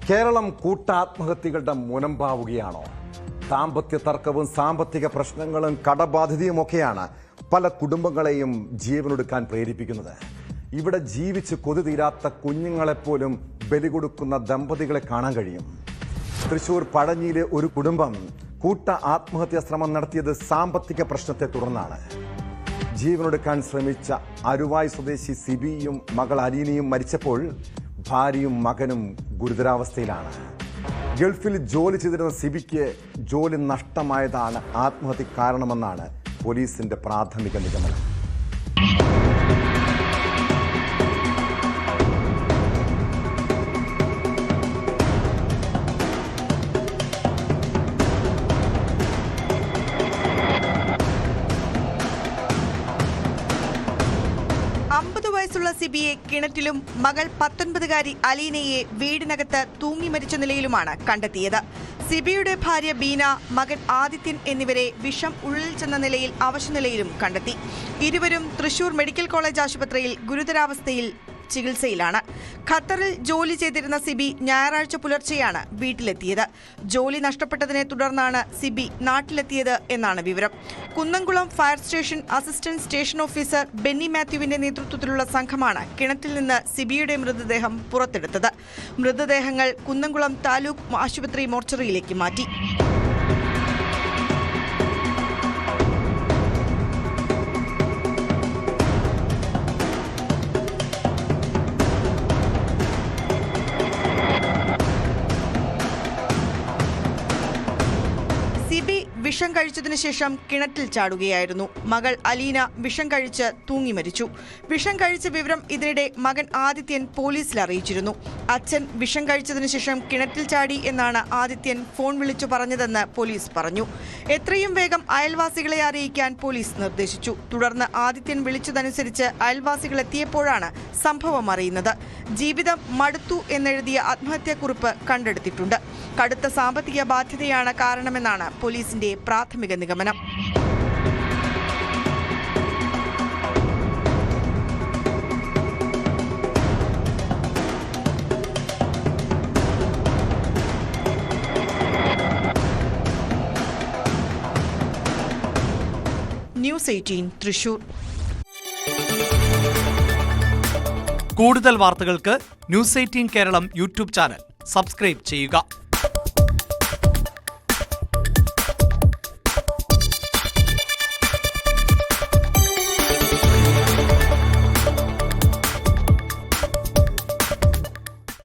കേരളം കൂട്ടാത്മഹത്യകളുടെ മുനമ്പാവുകയാണോ? ദാമ്പത്യ തർക്കവും സാമ്പത്തിക പ്രശ്നങ്ങളും കടബാധ്യതയുമൊക്കെയാണ് പല കുടുംബങ്ങളെയും ജീവനൊടുക്കാൻ പ്രേരിപ്പിക്കുന്നത്. ഇവിടെ ജീവിച്ച് കൊതി തീരാത്ത കുഞ്ഞുങ്ങളെപ്പോലും ബലി കൊടുക്കുന്ന ദമ്പതികളെ കാണാൻ കഴിയും. തൃശൂർ പഴഞ്ഞിയിലെ ഒരു കുടുംബം കൂട്ട ആത്മഹത്യാ ശ്രമം നടത്തിയത് സാമ്പത്തിക പ്രശ്നത്തെ തുടർന്നാണ്. ജീവനൊടുക്കാൻ ശ്രമിച്ച അരുവായ് സ്വദേശി സിബിയും മകൾ അലീനയും മരിച്ചപ്പോൾ ഭാര്യയും മകനും ഗുരുതരാവസ്ഥയിലാണ്. ഗൾഫിൽ ജോലി ചെയ്തിരുന്ന സിബിക്ക് ജോലി നഷ്ടമായതാണ് ആത്മഹത്യ കാരണമെന്നാണ് പോലീസിന്റെ പ്രാഥമിക നിഗമനം. വയസ്സുള്ള സിബിയെ കിണറ്റിലും മകൾ 19-കാരി അലീനയെ വീടിനകത്ത് തൂങ്ങി മരിച്ച നിലയിലുമാണ് കണ്ടെത്തിയത്. സിബിയുടെ ഭാര്യ ബീന, മകൻ ആദിത്യൻ എന്നിവരെ വിഷം ഉള്ളിൽ ചെന്ന നിലയിൽ അവശനിലയിലും കണ്ടെത്തി. ഇരുവരും തൃശൂർ മെഡിക്കൽ കോളേജ് ആശുപത്രിയിൽ ഗുരുതരാവസ്ഥയിൽ ചികിത്സയിലാണ്. ഖത്തറിൽ ജോലി ചെയ്തിരുന്ന സിബി ഞായറാഴ്ച പുലർച്ചെയാണ് വീട്ടിലെത്തിയത്. ജോലി നഷ്ടപ്പെട്ടതിനെ തുടർന്നാണ് സിബി നാട്ടിലെത്തിയത് എന്നാണ് വിവരം. Kunnamkulam fire station assistant station officer Benny മാത്യുവിന്റെ നേതൃത്വത്തിലുള്ള സംഘമാണ് കിണറ്റിൽ നിന്ന് സിബിയുടെ മൃതദേഹം പുറത്തെടുത്തത്. മൃതദേഹങ്ങൾ കുന്നംകുളം താലൂക്ക് ആശുപത്രി മോർച്ചറിയിലേക്ക് മാറ്റി. സിബി വിഷം കഴിച്ചതിനു ശേഷം കിണറ്റിൽ ചാടുകയായിരുന്നു. മകൾ അലീന വിഷം കഴിച്ച് തൂങ്ങി മരിച്ചു. വിഷം കഴിച്ച വിവരം ഇതിനിടെ മകൻ ആദിത്യൻ പോലീസിൽ അറിയിച്ചിരുന്നു. അച്ഛൻ വിഷം കഴിച്ചതിനു ശേഷം കിണറ്റിൽ ചാടി എന്നാണ് ആദിത്യൻ ഫോൺ വിളിച്ചു പറഞ്ഞതെന്ന് പോലീസ് പറഞ്ഞു. എത്രയും വേഗം അയൽവാസികളെ അറിയിക്കാൻ പോലീസ് നിർദ്ദേശിച്ചു. തുടർന്ന് ആദിത്യൻ വിളിച്ചതനുസരിച്ച് അയൽവാസികൾ എത്തിയപ്പോഴാണ് സംഭവം അറിയുന്നത്. ജീവിതം മടുത്തു എന്നെഴുതിയ ആത്മഹത്യാക്കുറിപ്പ് കണ്ടെടുത്തിട്ടുണ്ട്. കടുത്ത സാമ്പത്തിക ബാധ്യതയാണ് കാരണമെന്നാണ് പോലീസിന്റെ പ്രാഥമിക നിഗമനം. ന്യൂസ് 18 തൃശൂർ. കൂടുതൽ വാർത്തകൾക്ക് news 18 Keralam YouTube channel subscribe ചെയ്യുക.